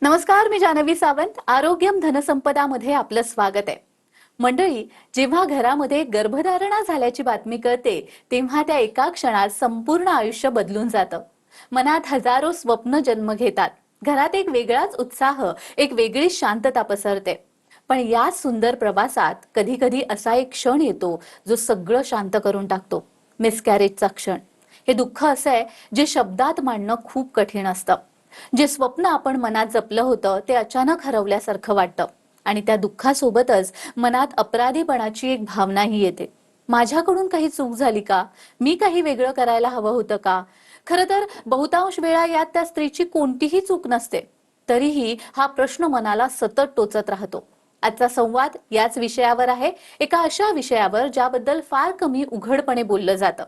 नमस्कार, मी जानवी सावंत. आरोग्यम धनसंपदा मध्ये आपलं स्वागत आहे. मंडळी, जेव्हा घरामध्ये गर्भधारणा झाल्याची बातमी कळते तेव्हा त्या एका क्षणात संपूर्ण आयुष्य बदलून जातं. मनात हजारो स्वप्न जन्म घेतात. घरात एक वेगळाच उत्साह, एक वेगळी शांतता पसरते. पण या सुंदर प्रवासात कधी कधी असा एक क्षण येतो जो सगळं शांत करून टाकतो. मिसकॅरेजचा क्षण. हे दुःख असं आहे जे शब्दात मांडणं खूप कठीण असतं. जे स्वप्न आपण मनात जपलं होतं ते अचानक हरवल्यासारखं वाटतं. आणि त्या दुःखासोबतच मनात अपराधीपणाची एक भावनाही येते. माझ्याकडून काही चूक झाली का? मी काही वेगळं करायला हवं होतं का? खरं तर बहुतांश वेळा यात त्या स्त्रीची कोणतीही चूक नसते. तरीही हा प्रश्न मनाला सतत टोचत राहतो. आजचा संवाद याच विषयावर आहे. एका अशा विषयावर ज्याबद्दल फार कमी उघडपणे बोललं जातं,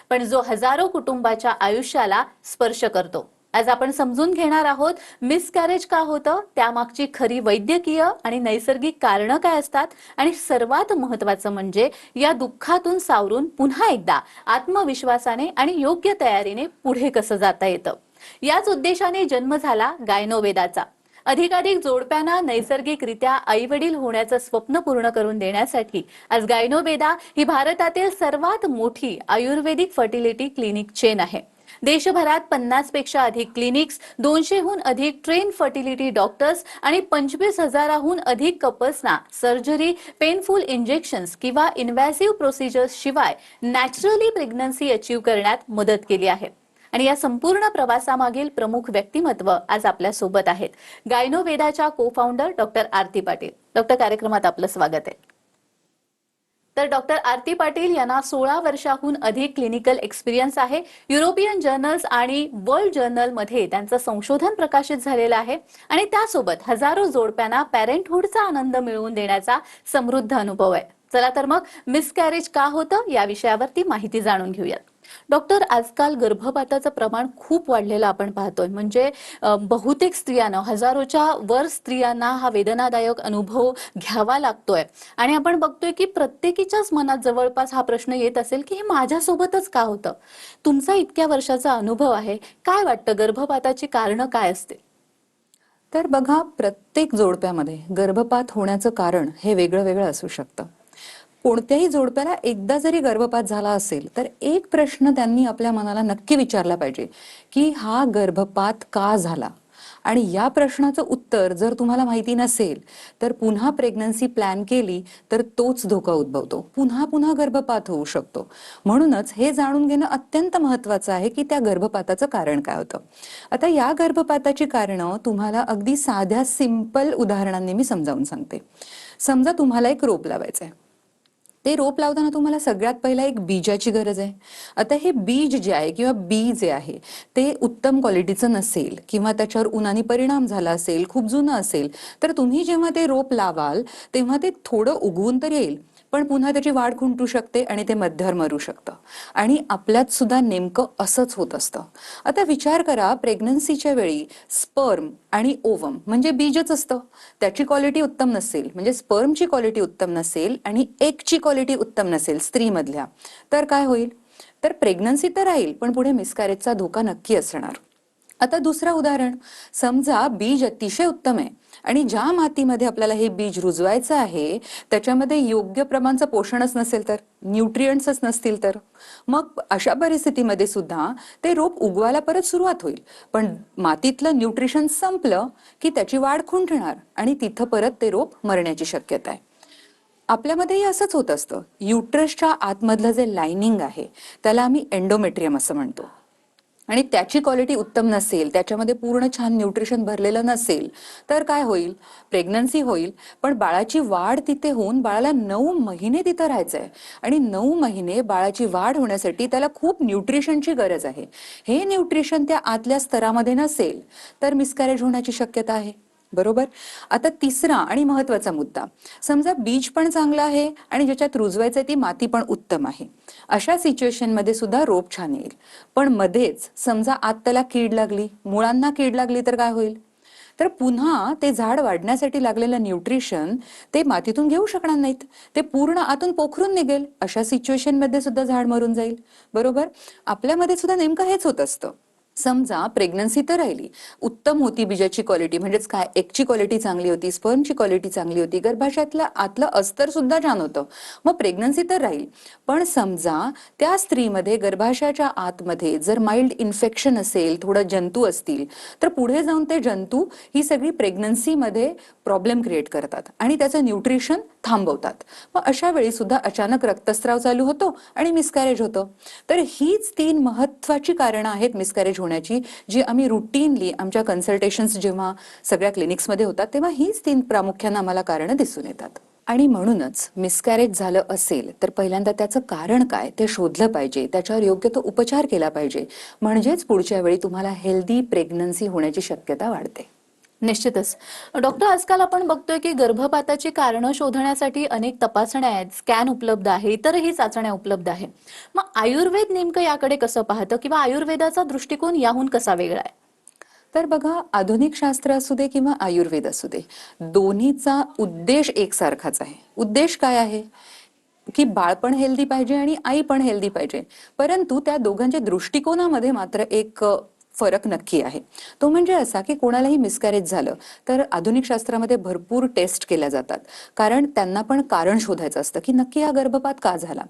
पण जो हजारो कुटुंबाच्या आयुष्याला स्पर्श करतो. आज आपण समजून घेणार आहोत मिसकॅरेज का होतं, त्यामागची खरी वैद्यकीय आणि नैसर्गिक कारणं काय असतात, आणि सर्वात महत्त्वाचं म्हणजे या दुःखातून सावरून पुन्हा एकदा आत्मविश्वासाने आणि योग्य तयारीने पुढे कसं जाता येतं. याच उद्देशाने जन्म झाला गायनोवेदाचा. अधिकाधिक जोडप्यांना नैसर्गिकरित्या आईवडील होण्याचं स्वप्न पूर्ण करून देण्यासाठी आज गायनोवेदा ही भारतातील सर्वात मोठी आयुर्वेदिक फर्टिलिटी क्लिनिक चेन आहे. देशभरात 50 पेक्षा अधिक क्लिनिक्स, 200हून अधिक ट्रेन फर्टिलिटी डॉक्टर्स आणि 25,000हून अधिक कपल्सना सर्जरी, पेनफुल इंजेक्शन्स किंवा इन्व्हेसिव्ह प्रोसिजर्स शिवाय नॅचरली प्रेग्नन्सी अचीव्ह करण्यात मदत केली आहे. आणि या संपूर्ण प्रवासामागील प्रमुख व्यक्तिमत्व आज आपल्या सोबत आहेत. गायनोवेदाच्या को फाउंडर डॉक्टर आरती पाटील. डॉक्टर, कार्यक्रमात आपलं स्वागत आहे. तर डॉक्टर आरती पाटील यांना 16 वर्षाहून अधिक क्लिनिकल एक्सपिरियन्स आहे. युरोपियन जर्नल्स आणि वर्ल्ड जर्नल मध्ये त्यांचं संशोधन प्रकाशित झालेलं आहे. आणि त्यासोबत हजारो जोडप्यांना पॅरेंटहुडचा आनंद मिळवून देण्याचा समृद्ध अनुभव आहे. चला तर मग मिसकॅरेज का होतं या विषयावरती माहिती जाणून घेऊयात. डॉक्टर, आजकाल गर्भपाताचं प्रमाण खूप वाढलेलं आपण पाहतोय. म्हणजे बहुतेक स्त्रियांना, हजारोच्या वर स्त्रियांना हा वेदनादायक अनुभव घ्यावा लागतोय. आणि आपण बघतोय की प्रत्येकीच्याच मनात जवळपास हा प्रश्न येत असेल की हे माझ्यासोबतच का होतं. तुमचा इतक्या वर्षाचा अनुभव आहे, काय वाटतं गर्भपाताची कारणं काय असते? तर बघा, प्रत्येक जोडप्यामध्ये गर्भपात होण्याचं कारण हे वेगळं वेगळं असू शकतं. कोणत्याही जोडप्याला एकदा जरी गर्भपात झाला असेल तर एक प्रश्न त्यांनी आपल्या मनाला नक्की विचारला पाहिजे की हा गर्भपात का झाला. आणि या प्रश्नाचं उत्तर जर तुम्हाला माहिती नसेल तर पुन्हा प्रेग्नन्सी प्लॅन केली तर तोच धोका उद्भवतो, पुन्हा पुन्हा गर्भपात होऊ शकतो. म्हणूनच हे जाणून घेणं अत्यंत महत्त्वाचं आहे की त्या गर्भपाताचं कारण काय होतं. आता या गर्भपाताची कारणं तुम्हाला अगदी साध्या सिंपल उदाहरणांनी मी समजावून सांगते. समजा तुम्हाला एक रोप लावायचं आहे. ते रोप लावताना तुम्हाला सगळ्यात पहिला एक बीजाची गरज आहे. आता हे बीज जे आहे किंवा बी जे आहे ते उत्तम क्वालिटीचं नसेल किंवा त्याच्यावर उन्हाने परिणाम झाला असेल, खूप जुनं असेल, तर तुम्ही जेव्हा ते रोप लावाल तेव्हा ते थोडं उगवून तर येईल, पण पुन्हा त्याची वाढ खुंटू शकते आणि ते मध्यावर मरू शकतं. आणि आपल्यात सुद्धा नेमकं असंच होत असतं. आता विचार करा, प्रेग्नन्सीच्या वेळी स्पर्म आणि ओवम म्हणजे बीजच असतं, त्याची क्वालिटी उत्तम नसेल, म्हणजे स्पर्मची क्वालिटी उत्तम नसेल आणि एगची क्वालिटी उत्तम नसेल स्त्रीमधल्या, तर काय होईल? तर प्रेग्नन्सी तर राहील पण पुढे मिसकॅरेजचा धोका नक्की असणार. आता दुसरं उदाहरण, समजा बीज अतिशय उत्तम आहे आणि ज्या मातीमध्ये आपल्याला हे बीज रुजवायचं आहे त्याच्यामध्ये योग्य प्रमाणाचं पोषणच नसेल, तर न्यूट्रिएंट्सच नसतील, तर मग अशा परिस्थितीमध्ये सुद्धा ते रोप उगवायला परत सुरुवात होईल, पण मातीतलं न्यूट्रिशन संपलं की त्याची वाढ खुंटणार आणि तिथं परत ते रोप मरण्याची शक्यता आहे. आपल्यामध्येही असंच होत असतं. युट्रसच्या आतमधलं जे लाइनिंग आहे त्याला आम्ही एंडोमेट्रियम असं म्हणतो, आणि त्याची क्वालिटी उत्तम नसेल, त्याच्यामध्ये पूर्ण छान न्यूट्रिशन भरलेलं नसेल, तर काय होईल? प्रेग्नन्सी होईल, पण बाळाची वाढ तिथे होऊन बाळाला 9 महिने तिथं राहायचंय आणि 9 महिने बाळाची वाढ होण्यासाठी त्याला खूप न्यूट्रिशनची गरज आहे. हे न्यूट्रिशन त्या आतल्या स्तरामध्ये नसेल तर मिसकॅरेज होण्याची शक्यता आहे. बरोबर. आता तिसरा आणि महत्वाचा मुद्दा, समजा बीज पण चांगलं आहे आणि ज्याच्यात रुजवायचं ती माती पण उत्तम आहे. अशा सिच्युएशन मध्ये सुद्धा रोप छान येईल, पण मध्येच समजा आत त्याला कीड लागली, मुळांना कीड लागली, तर काय होईल? तर पुन्हा ते झाड वाढण्यासाठी लागलेलं न्यूट्रिशन ते मातीतून घेऊ शकणार नाहीत, ते पूर्ण आतून पोखरून निघेल. अशा सिच्युएशन मध्ये सुद्धा झाड मरून जाईल. बरोबर, आपल्यामध्ये सुद्धा नेमकं हेच होत असतं. समजा प्रेग्नन्सी तर राहिली, उत्तम होती, बीजाची क्वालिटी म्हणजेच काय, एगची क्वालिटी चांगली होती, स्पर्मची क्वालिटी चांगली होती, गर्भाशयातलं आतलं अस्तर सुद्धा छान होतं, मग प्रेग्नन्सी तर राहील. पण समजा त्या स्त्रीमध्ये गर्भाशयाच्या आतमध्ये जर माइल्ड इन्फेक्शन असेल, थोडं जंतू असतील, तर पुढे जाऊन ते जंतू ही सगळी प्रेग्नन्सीमध्ये प्रॉब्लेम क्रिएट करतात आणि त्याचं न्यूट्रिशन थांबवतात. मग अशा वेळी सुद्धा अचानक रक्तस्राव चालू होतो आणि मिसकॅरेज होतं. तर हीच 3 महत्वाची कारणं आहेत मिसकॅरेज होण्याची, जी आम्ही रुटीनली आमच्या कन्सल्टेशन्स जेव्हा सगळ्या क्लिनिक्समध्ये होतात तेव्हा हीच 3 प्रामुख्याने आम्हाला कारणं दिसून येतात. आणि म्हणूनच मिसकॅरेज झालं असेल तर पहिल्यांदा त्याचं कारण काय ते शोधलं पाहिजे, त्याच्यावर योग्य तो उपचार केला पाहिजे, म्हणजेच पुढच्या वेळी तुम्हाला हेल्दी प्रेग्नन्सी होण्याची शक्यता वाढते. निश्चितच. डॉक्टर, आजकाल आपण बघतोय की गर्भपाताची कारणं शोधण्यासाठी अनेक तपासण्या आहेत, स्कॅन उपलब्ध आहे, इतरही चाचण्या उपलब्ध आहे. मग आयुर्वेद नेमकं याकडे कसं पाहतं किंवा आयुर्वेदाचा दृष्टिकोन याहून कसा वेगळा आहे? तर बघा, आधुनिक शास्त्र असू दे किंवा आयुर्वेद असू दे, दोन्हीचा उद्देश एकसारखाच आहे. उद्देश काय आहे की बाळ पण हेल्दी पाहिजे आणि आई पण हेल्दी पाहिजे. परंतु त्या दोघांच्या दृष्टिकोनामध्ये मात्र एक फरक नक्की आहे. तो म्हणजे असा की कोणालाही मिसकॅरेज झालं तर आधुनिक शास्त्रामध्ये भरपूर टेस्ट केल्या जातात, कारण त्यांना पण कारण शोधायचं असतं की नक्की हा गर्भपात का झाला.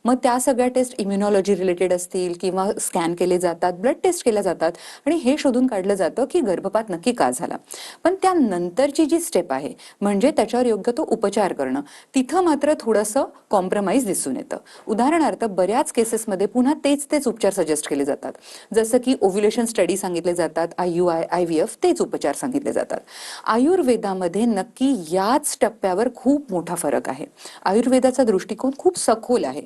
मग त्या सगळ्या टेस्ट इम्युनॉलॉजी रिलेटेड असतील किंवा स्कॅन केले जातात, ब्लड टेस्ट केल्या जातात आणि हे शोधून काढलं जातं की गर्भपात नक्की का झाला. पण त्यानंतरची जी स्टेप आहे म्हणजे त्याच्यावर योग्य तो उपचार करणं, तिथं मात्र थोडंसं कॉम्प्रोमाइज दिसून येतं. उदाहरणार्थ बऱ्याच केसेसमध्ये पुन्हा तेच उपचार सजेस्ट केले जातात, जसं की ओव्ह्युलेशन स्टडी सांगितले जातात, IUI, IVF तेच उपचार सांगितले जातात. आयुर्वेदामध्ये नक्की याच टप्प्यावर खूप मोठा फरक आहे. आयुर्वेदाचा दृष्टिकोन खूप सखोल आहे.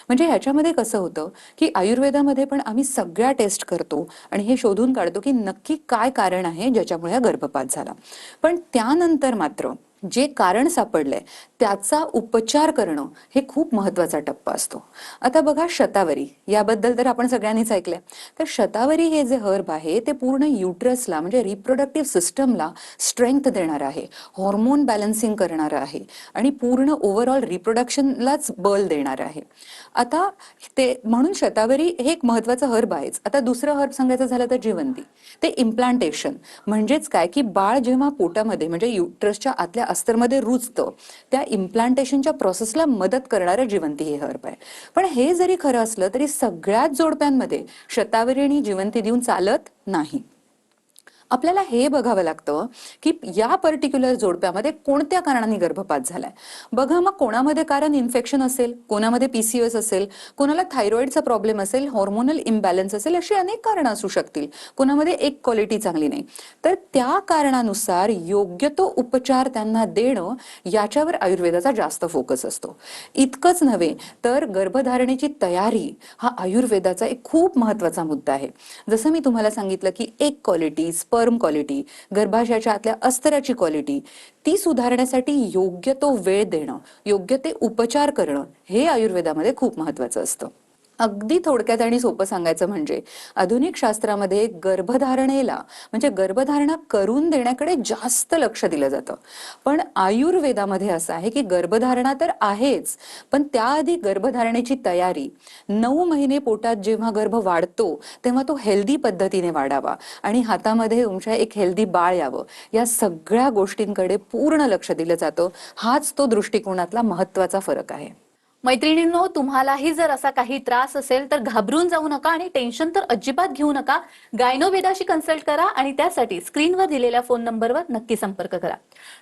म्हणजे ह्याच्यामध्ये कसं होतं की आयुर्वेदामध्ये पण आम्ही सगळ्या टेस्ट करतो आणि हे शोधून काढतो की नक्की काय कारण आहे ज्याच्यामुळे हा गर्भपात झाला. पण त्यानंतर मात्र जे कारण सापडलंय त्याचा उपचार करणं हे खूप महत्वाचा टप्पा असतो. आता बघा, शतावरी याबद्दल तर आपण सगळ्यांनीच ऐकलंय. तर शतावरी हे जे हर्ब आहे ते पूर्ण युट्रसला म्हणजे रिप्रोडक्टिव्ह सिस्टमला स्ट्रेंथ देणार आहे, हॉर्मोन बॅलन्सिंग करणार आहे आणि पूर्ण ओव्हरऑल रिप्रोडक्शनलाच बल देणार आहे. आता ते म्हणून शतावरी हे एक महत्वाचं हर्ब आहेच. आता दुसरं हर्ब सांगायचं झालं तर जिवंती, ते इम्प्लांटेशन म्हणजेच काय की बाळ जेव्हा पोटामध्ये म्हणजे युट्रसच्या आतल्या अस्तरमध्ये रुजतं त्या इम्प्लांटेशनच्या प्रोसेसला मदत करणारं जिवंती हे हर्ब आहे. पण हे जरी खरं असलं तरी सगळ्याच जोडप्यांमध्ये शतावरी आणि जिवंती देऊन चालत नाही. आपल्याला हे बघावं लागतं की या पर्टिक्युलर जोडप्यामध्ये कोणत्या कारणाने गर्भपात झालाय. बघा, मग कोणामध्ये कारण इन्फेक्शन असेल, कोणामध्ये PCOS असेल, कोणाला थायरॉइडचा प्रॉब्लेम असेल, हॉर्मोनल इम्बॅलन्स असेल, अशी अनेक कारणं असू शकतील. कोणामध्ये एक क्वालिटी चांगली नाही. तर त्या कारणानुसार योग्य तो उपचार त्यांना देणं याच्यावर आयुर्वेदाचा जास्त फोकस असतो. इतकंच नव्हे तर गर्भधारणेची तयारी हा आयुर्वेदाचा एक खूप महत्वाचा मुद्दा आहे. जसं मी तुम्हाला सांगितलं की एक क्वालिटी, स्पर्म क्वालिटी, गर्भाशयाच्या आतल्या अस्तराची क्वालिटी, ती सुधारण्यासाठी योग्य तो वेळ देणं, योग्य ते उपचार करणं हे आयुर्वेदामध्ये खूप महत्वाचं असतं. अगदी थोडक्यात आणि सोपं सांगायचं म्हणजे आधुनिक शास्त्रामध्ये गर्भधारणेला म्हणजे गर्भधारणा करून देण्याकडे जास्त लक्ष दिलं जातं. पण आयुर्वेदामध्ये असं आहे की गर्भधारणा तर आहेच, पण त्याआधी गर्भधारणेची तयारी, 9 महिने पोटात जेव्हा गर्भ वाढतो तेव्हा तो हेल्दी पद्धतीने वाढावा आणि हातामध्ये तुमच्या एक हेल्दी बाळ यावं, या सगळ्या गोष्टींकडे पूर्ण लक्ष दिलं जातं. हाच तो दृष्टिकोनातला महत्वाचा फरक आहे. मैत्रिणींनो, तुम्हालाही जर असा काही त्रास असेल तर घाबरून जाऊ नका आणि टेन्शन तर अजिबात घेऊ नका. गायनोवेदाशी कन्सल्ट करा आणि त्यासाठी स्क्रीनवर दिलेल्या फोन नंबरवर नक्की संपर्क करा.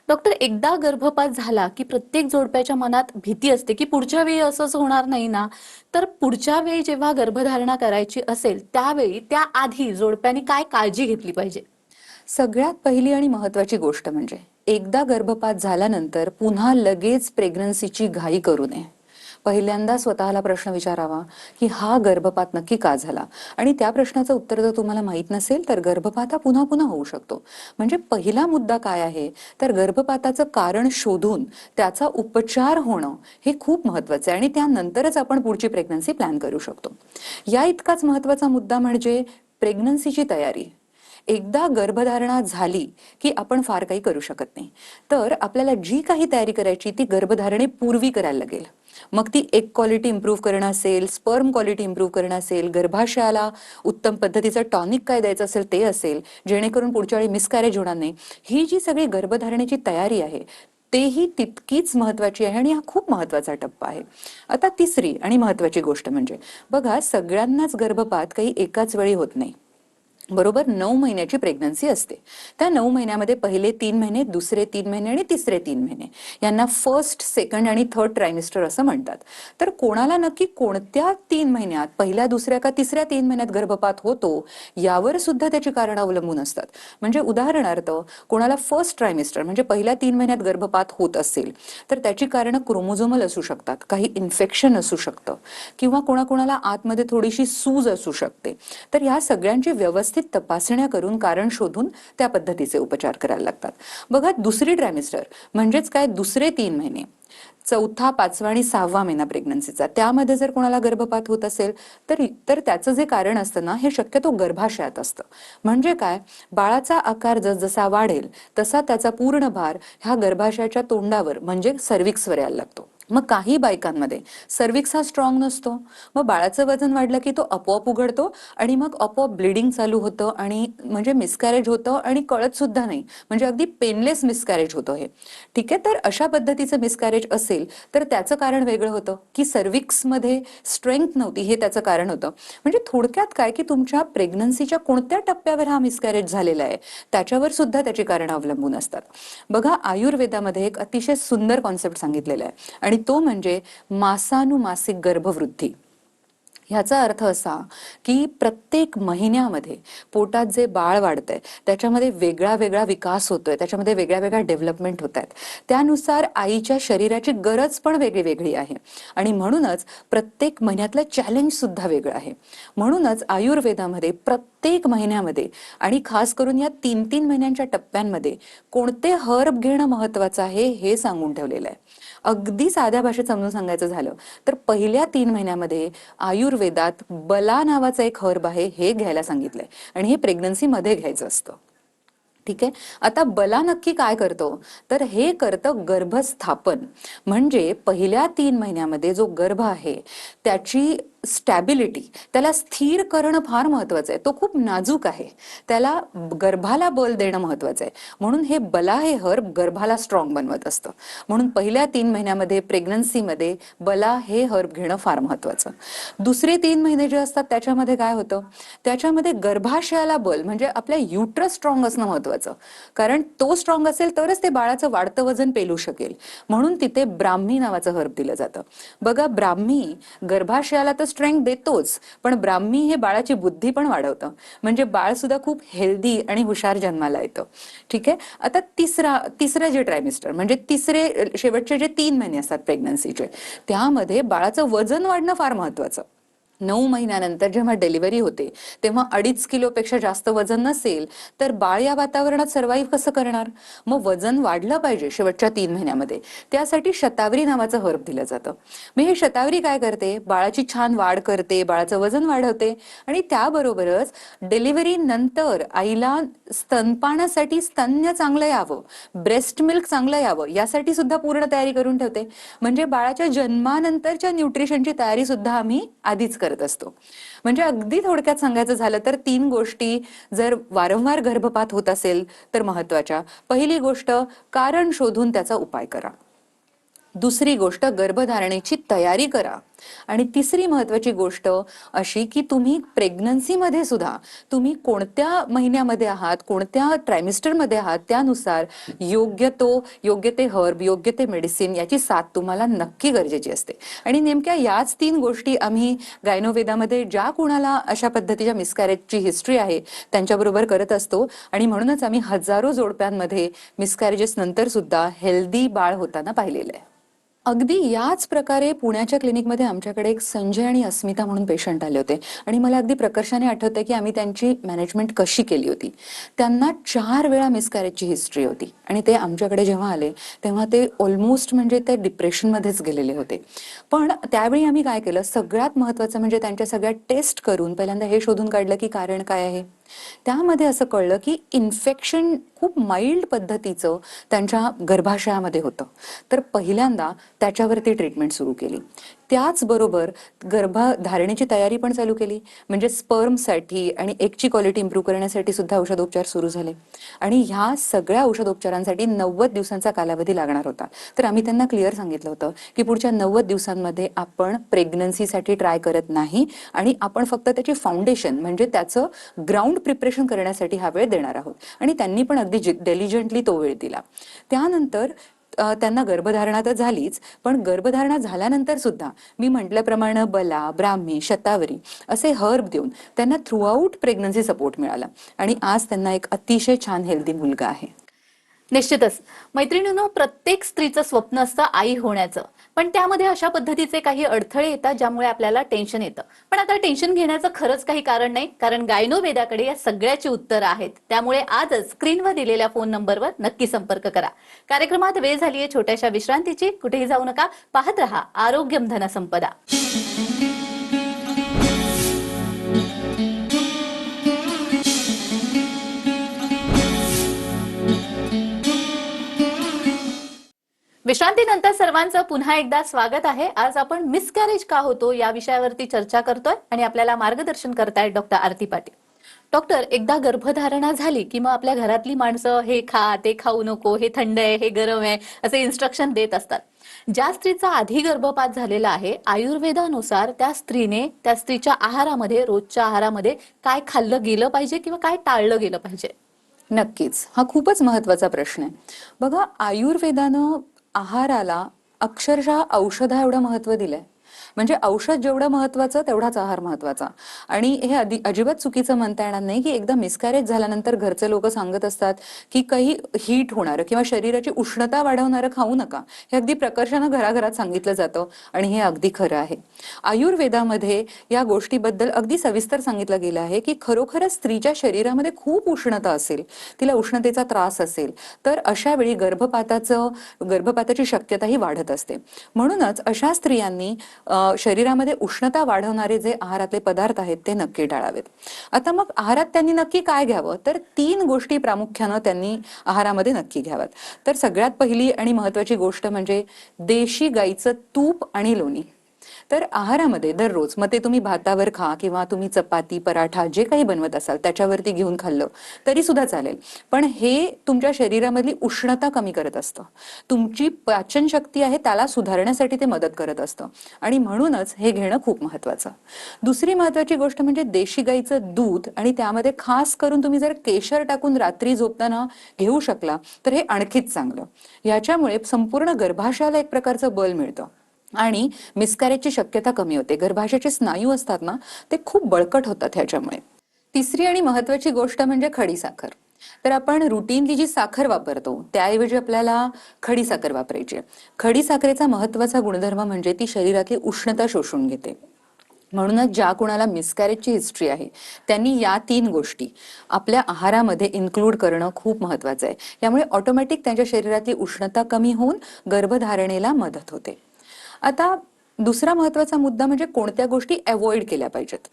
डॉक्टर, एकदा गर्भपात झाला की प्रत्येक जोडप्याच्या मनात भीती असते की पुढच्या वेळी असंच होणार नाही ना. तर पुढच्या वेळी जेव्हा गर्भधारणा करायची असेल त्यावेळी त्याआधी जोडप्याने काय काळजी घेतली पाहिजे? सगळ्यात पहिली आणि महत्वाची गोष्ट म्हणजे एकदा गर्भपात झाल्यानंतर पुन्हा लगेच प्रेग्नन्सीची घाई करू नये. पहिल्यांदा स्वतःला प्रश्न विचारावा की हा गर्भपात नक्की का झाला, आणि त्या प्रश्नाचं उत्तर जर तुम्हाला माहित नसेल तर गर्भपात हा पुन्हा पुन्हा होऊ शकतो. म्हणजे पहिला मुद्दा काय आहे तर गर्भपाताचं कारण शोधून त्याचा उपचार होणं हे खूप महत्वाचं आहे आणि त्यानंतरच आपण पुढची प्रेग्नन्सी प्लॅन करू शकतो. या इतकाच महत्वाचा मुद्दा म्हणजे प्रेग्नन्सीची तयारी. एकदा गर्भधारणा झाली की आपण फार काही करू शकत नाही. तर आपल्याला जी काही तयारी करायची ती गर्भधारणेपूर्वी करायला लागेल. मग ती एग क्वालिटी इम्प्रूव्ह करणं असेल, स्पर्म क्वालिटी इम्प्रूव्ह करणं असेल, गर्भाशयाला उत्तम पद्धतीचं टॉनिक काय द्यायचं असेल ते असेल, जेणेकरून पुढच्या वेळी मिसकॅरेज होणार नाही. ही जी सगळी गर्भधारणेची तयारी आहे तेही तितकीच महत्वाची आहे आणि हा खूप महत्वाचा टप्पा आहे. आता तिसरी आणि महत्वाची गोष्ट म्हणजे बघा, सगळ्यांनाच गर्भपात काही एकाच वेळी होत नाही. बरोबर 9 महिन्याची प्रेग्नन्सी असते. त्या 9 महिन्यामध्ये पहिले 3 महिने, दुसरे 3 महिने आणि तिसरे 3 महिने यांना फर्स्ट, सेकंड आणि थर्ड ट्रायमिस्टर असं म्हणतात. तर कोणाला नक्की कोणत्या 3 महिन्यात, पहिल्या, दुसऱ्या का तिसऱ्या 3 महिन्यात गर्भपात होतो यावर सुद्धा त्याची कारण अवलंबून असतात. म्हणजे उदाहरणार्थ कोणाला फर्स्ट ट्रायमिस्टर म्हणजे पहिल्या 3 महिन्यात गर्भपात होत असेल तर त्याची कारणं क्रोमोझोमल असू शकतात, काही इन्फेक्शन असू शकतं किंवा कोणाकोणाला आतमध्ये थोडीशी सूज असू शकते. तर ह्या सगळ्यांची व्यवस्थित तपासण्या करून कारण शोधून त्या पद्धतीचे उपचार करायला लागतात. बघा, दुसरी ट्रायमिस्टर म्हणजेच काय, दुसरे 3 महिने, चौथा, पाचवा आणि 6वा महिना प्रेग्नन्सीचा, त्यामध्ये जर कोणाला गर्भपात होत असेल तर त्याचं जे कारण असतं ना, हे शक्यतो गर्भाशयात असतं. म्हणजे काय, बाळाचा आकार जसजसा वाढेल तसा त्याचा पूर्ण भार ह्या गर्भाशयाच्या तोंडावर म्हणजे सर्व्हिक्सवर यायला लागतो. मग काही बायकांमध्ये सर्व्हिक्स हा स्ट्रॉंग नसतो. मग बाळाचं वजन वाढलं की तो आपोआप उघडतो आणि मग आपोआप ब्लिडिंग चालू होतं आणि म्हणजे मिसकॅरेज होतं आणि कळत सुद्धा नाही. म्हणजे अगदी पेनलेस मिसकॅरेज होतं हे. ठीक आहे, तर अशा पद्धतीचं मिसकॅरेज असेल तर त्याचं कारण वेगळं होतं की सर्व्हिक्समध्ये स्ट्रेंथ नव्हती, हे त्याचं कारण होतं. म्हणजे थोडक्यात काय की तुमच्या प्रेग्नन्सीच्या कोणत्या टप्प्यावर हा मिसकॅरेज झालेला आहे त्याच्यावर सुद्धा त्याची कारणं अवलंबून असतात. बघा, आयुर्वेदामध्ये एक अतिशय सुंदर कॉन्सेप्ट सांगितलेला आहे आणि तो म्हणजे मासानुमासिक गर्भवृद्धी. ह्याचा अर्थ असा की प्रत्येक महिन्यामध्ये पोटात जे बाळ वाढतंय त्याच्यामध्ये वेगळा वेगळा विकास होतोय, त्याच्यामध्ये वेगळ्या वेगळ्या डेव्हलपमेंट होत आहेत. त्यानुसार आईच्या शरीराची गरज पण वेगळी वेगळी आहे आणि म्हणूनच प्रत्येक महिन्यातलं चॅलेंज सुद्धा वेगळं आहे. म्हणूनच आयुर्वेदामध्ये प्रत्येक महिन्यामध्ये आणि खास करून या 3-3 महिन्यांच्या टप्प्यांमध्ये कोणते हर्ब घेणं महत्वाचं आहे हे सांगून ठेवलेलं आहे. अगदी साध्या भाषेत समजून सांगायचं झालं तर पहिल्या 3 महिन्यामध्ये आयुर्वेदात बला नावाचं एक हर्ब आहे, हे घ्यायला सांगितलंय आणि हे प्रेग्नन्सी मध्ये घ्यायचं असतं. ठीक आहे, आता बला नक्की काय करतो, तर हे करतं गर्भस्थापन. म्हणजे पहिल्या 3 महिन्यामध्ये जो गर्भ आहे त्याची स्टॅबिलिटी, त्याला स्थिर करणं फार महत्वाचं आहे. तो खूप नाजूक आहे, त्याला गर्भाला बल देणं महत्वाचं आहे. म्हणून हे बला हे हर्ब गर्भाला स्ट्रॉंग बनवत असतं. म्हणून पहिल्या 3 महिन्यामध्ये प्रेग्नन्सीमध्ये बला हे हर्ब घेणं फार महत्वाचं. दुसरे 3 महिने जे असतात त्याच्यामध्ये काय होतं, त्याच्यामध्ये गर्भाशयाला बल म्हणजे आपल्या युट्रस स्ट्रॉंग असणं महत्वाचं, कारण तो स्ट्रॉंग असेल तरच ते बाळाचं वाढतं वजन पेलू शकेल. म्हणून तिथे ब्राह्मी नावाचं हर्ब दिलं जातं. बघा, ब्राह्मी गर्भाशयाला तर स्ट्रेंथ देतोच, पण ब्राह्मी हे बाळाची बुद्धी पण वाढवतं. म्हणजे बाळ सुद्धा खूप हेल्दी आणि हुशार जन्माला येतं. ठीक आहे, आता तिसरं जे ट्रायमिस्टर म्हणजे तिसरे शेवटचे जे 3 महिने असतात प्रेग्नन्सीचे, त्यामध्ये बाळाचं वजन वाढणं फार महत्वाचं. 9 महिन्यानंतर जेव्हा डिलिव्हरी होते तेव्हा 2.5 किलोपेक्षा जास्त वजन नसेल तर बाळ या वातावरणात सर्व्हाइव्ह कसं करणार. मग वजन वाढलं पाहिजे शेवटच्या 3 महिन्यामध्ये, त्यासाठी शतावरी नावाचं हर्ब दिलं जातं. मग हे शतावरी काय करते, बाळाची छान वाढ करते, बाळाचं वजन वाढवते आणि त्याबरोबरच डिलिव्हरी नंतर आईला स्तनपानासाठी स्तन्य चांगलं यावं, ब्रेस्ट मिल्क चांगलं यावं यासाठी सुद्धा पूर्ण तयारी करून ठेवते. म्हणजे बाळाच्या जन्मानंतरच्या न्यूट्रिशनची तयारी सुद्धा आम्ही आधीच करत असतो. म्हणजे अगदी थोडक्यात सांगायचं झालं तर 3 गोष्टी जर वारंवार गर्भपात होत असेल तर महत्वाच्या. पहिली गोष्ट, कारण शोधून त्याचा उपाय करा. दुसरी गोष्ट, गर्भधारणेची तयारी करा. आणि तिसरी महत्वाची गोष्ट अशी की तुम्ही प्रेग्नन्सीमध्ये सुद्धा तुम्ही कोणत्या महिन्यामध्ये आहात, कोणत्या ट्रायमिस्टरमध्ये आहात, त्यानुसार योग्य ते हर्ब, योग्य ते मेडिसिन याची साथ तुम्हाला नक्की गरजेची असते. आणि नेमक्या याच 3 गोष्टी आम्ही गायनोवेदामध्ये ज्या कुणाला अशा पद्धतीच्या मिसकॅरेजची हिस्ट्री आहे त्यांच्याबरोबर करत असतो आणि म्हणूनच आम्ही हजारो जोडप्यांमध्ये मिसकॅरेजेस नंतर सुद्धा हेल्दी बाळ होताना पाहिलेलं आहे. अगदी याच प्रकारे पुण्याच्या क्लिनिकमध्ये आमच्याकडे एक संजय आणि अस्मिता म्हणून पेशंट आले होते आणि मला अगदी प्रकर्षाने आठवतंय की आम्ही त्यांची मॅनेजमेंट कशी केली होती. त्यांना 4 वेळा मिसकॅरेजची हिस्ट्री होती आणि ते आमच्याकडे जेव्हा आले तेव्हा ते ऑलमोस्ट म्हणजे ते डिप्रेशनमध्येच गेलेले होते. पण त्यावेळी आम्ही काय केलं, सगळ्यात महत्वाचं म्हणजे त्यांच्या सगळ्या टेस्ट करून पहिल्यांदा हे शोधून काढलं की कारण काय आहे. त्यामध्ये असं कळलं की इन्फेक्शन खूप माइल्ड पद्धतीचं त्यांच्या गर्भाशयामध्ये होतं. तर पहिल्यांदा त्याच्यावरती ट्रीटमेंट सुरू केली. त्याचबरोबर गर्भधारणेची तयारी पण चालू केली. म्हणजे स्पर्मसाठी आणि एगची क्वालिटी इम्प्रूव्ह करण्यासाठी सुद्धा औषधोपचार सुरू झाले. आणि ह्या सगळ्या औषधोपचारांसाठी 90 दिवसांचा कालावधी लागणार होता. तर आम्ही त्यांना क्लिअर सांगितलं होतं की पुढच्या 90 दिवसांमध्ये आपण प्रेग्नन्सीसाठी ट्राय करत नाही आणि आपण फक्त त्याची फाउंडेशन म्हणजे त्याचं ग्राउंड प्रिपरेशन करण्यासाठी हा वेळ देणार आहोत. आणि त्यांनी पण अगदी डेलिजंटली तो वेळ दिला. त्यानंतर त्यांना गर्भधारणा तर झालीच, पण गर्भधारणा झाल्यानंतर सुद्धा मी म्हटल्याप्रमाणे बला, ब्राह्मी, शतावरी असे हर्ब देऊन त्यांना थ्रूआउट प्रेग्नन्सी सपोर्ट मिळाला आणि आज त्यांना एक अतिशय छान हेल्दी मुलगा आहे. निश्चितच मैत्रिणींनो, प्रत्येक स्त्रीचं स्वप्न असतं आई होण्याचं, पण त्यामध्ये अशा पद्धतीचे काही अडथळे येतात ज्यामुळे आपल्याला टेन्शन येतं. पण आता टेन्शन घेण्याचं खरंच काही कारण नाही, कारण गायनोवेदाकडे या सगळ्याची उत्तरं आहेत. त्यामुळे आजच स्क्रीनवर दिलेल्या फोन नंबरवर नक्की संपर्क करा. कार्यक्रमात वेळ झाली आहे छोट्याशा विश्रांतीची. कुठेही जाऊ नका, पाहत रहा आरोग्यम धनसंपदा. विश्रांतीनंतर सर्वांचं पुन्हा एकदा स्वागत आहे. आज आपण मिसकॅरेज का होतो या विषयावरती चर्चा करतोय आणि आपल्याला मार्गदर्शन करतायत डॉक्टर आरती पाटील. डॉक्टर, एकदा गर्भधारणा झाली की मग आपल्या घरातली माणसं हे खा, ते खाऊ नको, हे थंड आहे, हे गरम आहे असे इन्स्ट्रक्शन देत असतात. ज्या स्त्रीचा आधी गर्भपात झालेला आहे, आयुर्वेदानुसार त्या स्त्रीच्या आहारामध्ये, रोजच्या आहारामध्ये काय खाल्लं गेलं पाहिजे किंवा काय टाळलं गेलं पाहिजे? नक्कीच, हा खूपच महत्वाचा प्रश्न आहे. बघा, आयुर्वेदानं आहाराला अक्षरशः औषधा एवढं महत्व दिलंय. म्हणजे औषध जेवढं महत्वाचं तेवढाच आहार महत्वाचा. आणि हे अजिबात चुकीचं म्हणता येणार नाही की एकदा मिसकॅरेज झाल्यानंतर घरचे लोक सांगत असतात की काही हीट होणारं किंवा शरीराची उष्णता वाढवणारं खाऊ नका. हे अगदी प्रकर्षानं घराघरात सांगितलं जातं आणि हे अगदी खरं आहे. आयुर्वेदामध्ये या गोष्टीबद्दल अगदी सविस्तर सांगितलं गेलं आहे की खरोखरच स्त्रीच्या शरीरामध्ये खूप उष्णता असेल, तिला उष्णतेचा त्रास असेल, तर अशा वेळी गर्भपाताची शक्यताही वाढत असते. म्हणूनच अशा स्त्रियांनी शरीरामध्ये उष्णता वाढवणारे जे आहारातले पदार्थ आहेत ते नक्की टाळावेत. आता मग आहारात त्यांनी नक्की काय घ्यावं, तर 3 गोष्टी प्रामुख्यानं त्यांनी आहारामध्ये नक्की घ्याव्यात. तर सगळ्यात पहिली आणि महत्वाची गोष्ट म्हणजे देशी गाईचं तूप आणि लोणी. तर आहारामध्ये दररोज, मग ते तुम्ही भातावर खा किंवा तुम्ही चपाती, पराठा जे काही बनवत असाल त्याच्यावरती घेऊन खाल्लं तरी सुद्धा चालेल, पण हे तुमच्या शरीरामधली उष्णता कमी करत असतं. तुमची पाचन शक्ती आहे त्याला सुधारण्यासाठी ते मदत करत असतं आणि म्हणूनच हे घेणं खूप महत्वाचं. दुसरी महत्वाची गोष्ट म्हणजे देशी गाईचं दूध आणि त्यामध्ये खास करून तुम्ही जर केशर टाकून रात्री झोपताना घेऊ शकला तर हे आणखीच चांगलं. याच्यामुळे संपूर्ण गर्भाशयाला एक प्रकारचं बल मिळतं आणि मिसकॅरेजची शक्यता कमी होते. गर्भाशयाचे स्नायू असतात ना, ते खूप बळकट होतात ह्याच्यामुळे. तिसरी आणि महत्वाची गोष्ट म्हणजे खडीसाखर. तर आपण रुटीनली जी साखर वापरतो त्याऐवजी आपल्याला खडीसाखर वापरायची आहे. खडीसाखरेचा महत्वाचा गुणधर्म म्हणजे ती शरीरातली उष्णता शोषून घेते. म्हणूनच ज्या कोणाला मिसकॅरेजची हिस्ट्री आहे त्यांनी या 3 गोष्टी आपल्या आहारामध्ये इन्क्लूड करणं खूप महत्वाचं आहे. यामुळे ऑटोमॅटिक त्यांच्या शरीरातली उष्णता कमी होऊन गर्भधारणेला मदत होते. आता दुसरा महत्वाचा मुद्दा म्हणजे कोणत्या गोष्टी अवॉइड केल्या पाहिजेत.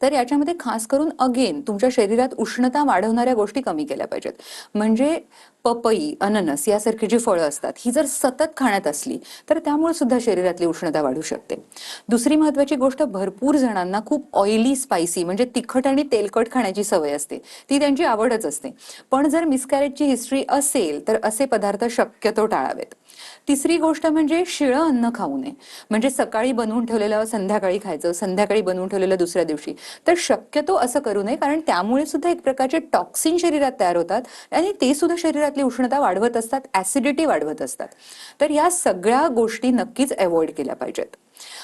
तर याच्यामध्ये खास करून अगेन तुमच्या शरीरात उष्णता वाढवणाऱ्या गोष्टी कमी केल्या पाहिजेत. म्हणजे पपई, अननस यासारखी जी फळं असतात ही जर सतत खाण्यात असली तर त्यामुळे सुद्धा शरीरातली उष्णता वाढू शकते. दुसरी महत्वाची गोष्ट, भरपूर जणांना खूप ऑइली, स्पायसी म्हणजे तिखट आणि तेलकट खाण्याची सवय असते, ती त्यांची आवडच असते. पण जर मिसकॅरेजची हिस्ट्री असेल तर असे पदार्थ शक्यतो टाळावेत. तिसरी गोष्ट म्हणजे शिळं अन्न खाऊ नये. म्हणजे सकाळी बनवून ठेवलेलं संध्याकाळी खायचं, संध्याकाळी बनवून ठेवलेलं दुसऱ्या दिवशी. तर शक्यतो असं करू नये, कारण त्यामुळे सुद्धा एक प्रकारचे टॉक्सिन शरीरात तयार होतात आणि ते सुद्धा शरीरातली उष्णता वाढवत असतात, ऍसिडिटी वाढवत असतात. तर या सगळ्या गोष्टी नक्कीच अवॉइड केल्या पाहिजेत.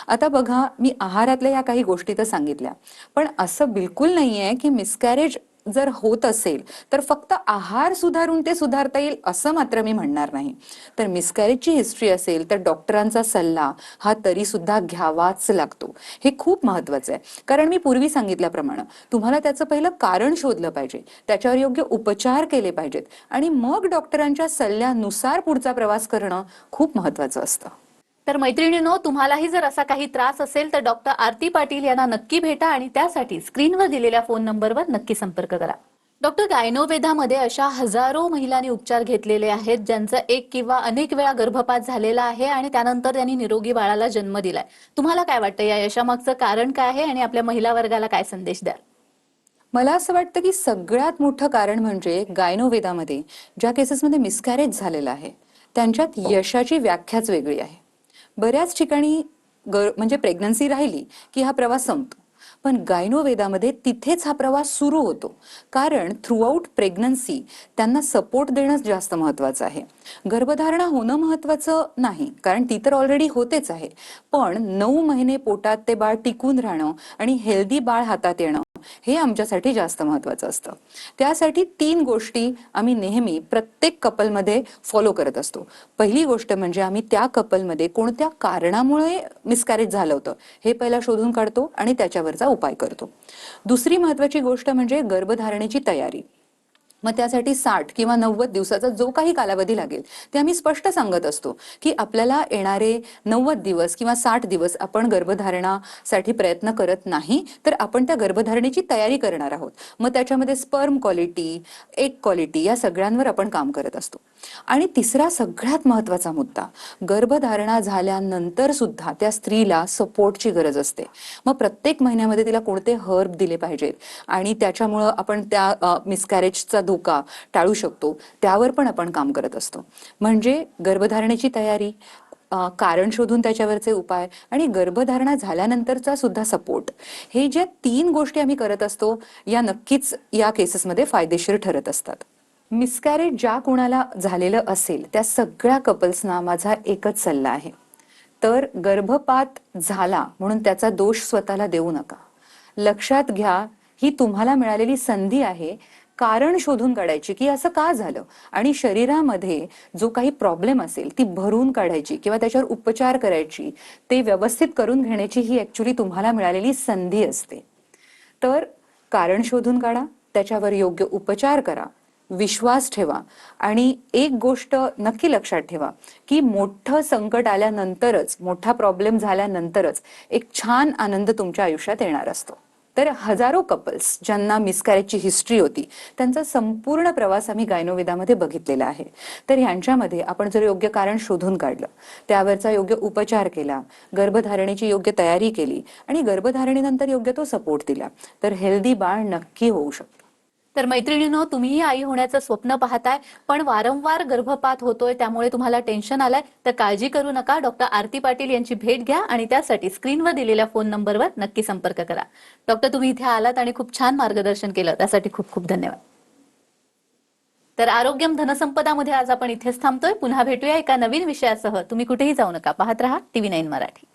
आता बघा, मी आहारातल्या या काही गोष्टी तर सांगितल्या, पण असं बिलकुल नाहीये की मिसकॅरेज जर होत असेल तर फक्त आहार सुधारून ते सुधारता येईल असं मात्र मी म्हणणार नाही. तर मिसकॅरेजची हिस्ट्री असेल तर डॉक्टरांचा सल्ला हा तरी सुद्धा घ्यावाच लागतो. हे खूप महत्वाचं आहे, कारण मी पूर्वी सांगितल्याप्रमाणे तुम्हाला त्याचं पहिलं कारण शोधलं पाहिजे, त्याच्यावर योग्य उपचार केले पाहिजेत आणि मग डॉक्टरांच्या सल्ल्यानुसार पुढचा प्रवास करणं खूप महत्वाचं असतं. तर मैत्रिणींनो, तुम्हालाही जर असा काही त्रास असेल तर डॉक्टर आरती पाटील यांना नक्की भेटा आणि त्यासाठी स्क्रीनवर दिलेल्या फोन नंबरवर नक्की संपर्क करा. डॉक्टर, गायनोवेदामध्ये अशा हजारो महिलांनी उपचार घेतलेले आहेत ज्यांचा एक किंवा अनेक वेळा गर्भपात झालेला आहे आणि त्यानंतर त्यांनी निरोगी बाळाला जन्म दिलाय. तुम्हाला काय वाटतं, या यशामागचं कारण काय आहे आणि आपल्या महिला वर्गाला काय संदेश द्याल? मला असं वाटतं की सगळ्यात मोठं कारण म्हणजे गायनोवेदामध्ये ज्या केसेसमध्ये मिसकॅरेज झालेलं आहे त्यांच्यात यशाची व्याख्याच वेगळी आहे. बऱ्याच ठिकाणी म्हणजे प्रेग्नन्सी राहिली की हा प्रवास संपतो, पण गायनोवेदामध्ये तिथेच हा प्रवास सुरू होतो. कारण थ्रूआउट प्रेग्नन्सी त्यांना सपोर्ट देणं जास्त महत्वाचं आहे. गर्भधारणा होणं महत्वाचं नाही, कारण ती तर ऑलरेडी होतेच आहे, पण 9 महिने पोटात ते बाळ टिकून राहणं आणि हेल्दी बाळ हातात येणं हे आमच्यासाठी जास्त महत्वाचं असतं. त्यासाठी 3 गोष्टी आम्ही नेहमी प्रत्येक कपलमध्ये फॉलो करत असतो. पहिली गोष्ट म्हणजे आम्ही त्या कपलमध्ये कोणत्या कारणामुळे मिसकॅरेज झालं होतं हे पहिला शोधून काढतो आणि त्याच्यावरचा उपाय करतो. दुसरी महत्वाची गोष्ट म्हणजे गर्भधारणेची तयारी. मग त्यासाठी 60 किंवा 90 दिवसाचा जो काही कालावधी लागेल ते आम्ही स्पष्ट सांगत असतो की आपल्याला येणारे 90 दिवस किंवा 60 दिवस आपण गर्भधारणासाठी प्रयत्न करत नाही, तर आपण त्या गर्भधारणेची तयारी करणार आहोत. मग त्याच्यामध्ये स्पर्म क्वालिटी, एग क्वालिटी या सगळ्यांवर आपण काम करत असतो. आणि तिसरा सगळ्यात महत्वाचा मुद्दा, गर्भधारणा झाल्यानंतर सुद्धा त्या स्त्रीला सपोर्टची गरज असते. मग प्रत्येक महिन्यामध्ये तिला कोणते हर्ब दिले पाहिजेत आणि त्याच्यामुळं आपण त्या मिसकॅरेजचा धोका टाळू शकतो, त्यावर पण आपण काम करत असतो. म्हणजे गर्भधारणेची तयारी, कारण शोधून त्याच्यावरचे उपाय आणि गर्भधारणा झाल्यानंतरचा सुद्धा सपोर्ट, हे ज्या 3 गोष्टी आम्ही करत असतो या नक्कीच या केसेसमध्ये फायदेशीर ठरत असतात. मिसकॅरेज ज्या कोणाला झालेलं असेल त्या सगळ्या कपल्सना माझा एकच सल्ला आहे, तर गर्भपात झाला म्हणून त्याचा दोष स्वतःला देऊ नका. लक्षात घ्या, ही तुम्हाला मिळालेली संधी आहे कारण शोधून काढायची की असं का झालं, आणि शरीरामध्ये जो काही प्रॉब्लेम असेल ती भरून काढायची किंवा त्याच्यावर उपचार करायची, ते व्यवस्थित करून घेण्याची ही ऍक्च्युली तुम्हाला मिळालेली संधी असते. तर कारण शोधून काढा, त्याच्यावर योग्य उपचार करा, विश्वास ठेवा आणि एक गोष्ट नक्की लक्षात ठेवा की मोठं संकट आल्यानंतरच, मोठा प्रॉब्लेम झाल्यानंतरच एक छान आनंद तुमच्या आयुष्यात येणार असतो. तर हजारो कपल्स ज्यांना मिसकॅरेजची हिस्ट्री होती त्यांचा संपूर्ण प्रवास आम्ही गायनोवेदामध्ये बघितलेला आहे. तर यांच्यामध्ये आपण जर योग्य कारण शोधून काढलं, त्यावरचा योग्य उपचार केला, गर्भधारणेची योग्य तयारी केली आणि गर्भधारणेनंतर योग्य तो सपोर्ट दिला, तर हेल्दी बाळ नक्की होऊ शकतं. तर मैत्रिणींनो, तुम्हीही आई होण्याचं स्वप्न पाहताय पण वारंवार गर्भपात होतोय, त्यामुळे तुम्हाला टेन्शन आलंय, तर काळजी करू नका. डॉक्टर आरती पाटील यांची भेट घ्या आणि त्यासाठी स्क्रीनवर दिलेल्या फोन नंबरवर नक्की संपर्क करा. डॉक्टर, तुम्ही इथे आलात आणि खूप छान मार्गदर्शन केलं, त्यासाठी खूप खूप धन्यवाद. तर आरोग्यम धनसंपदामध्ये आज आपण इथेच थांबतोय. पुन्हा भेटूया एका नवीन विषयासह. तुम्ही कुठेही जाऊ नका, पाहत रहा TV9 मराठी.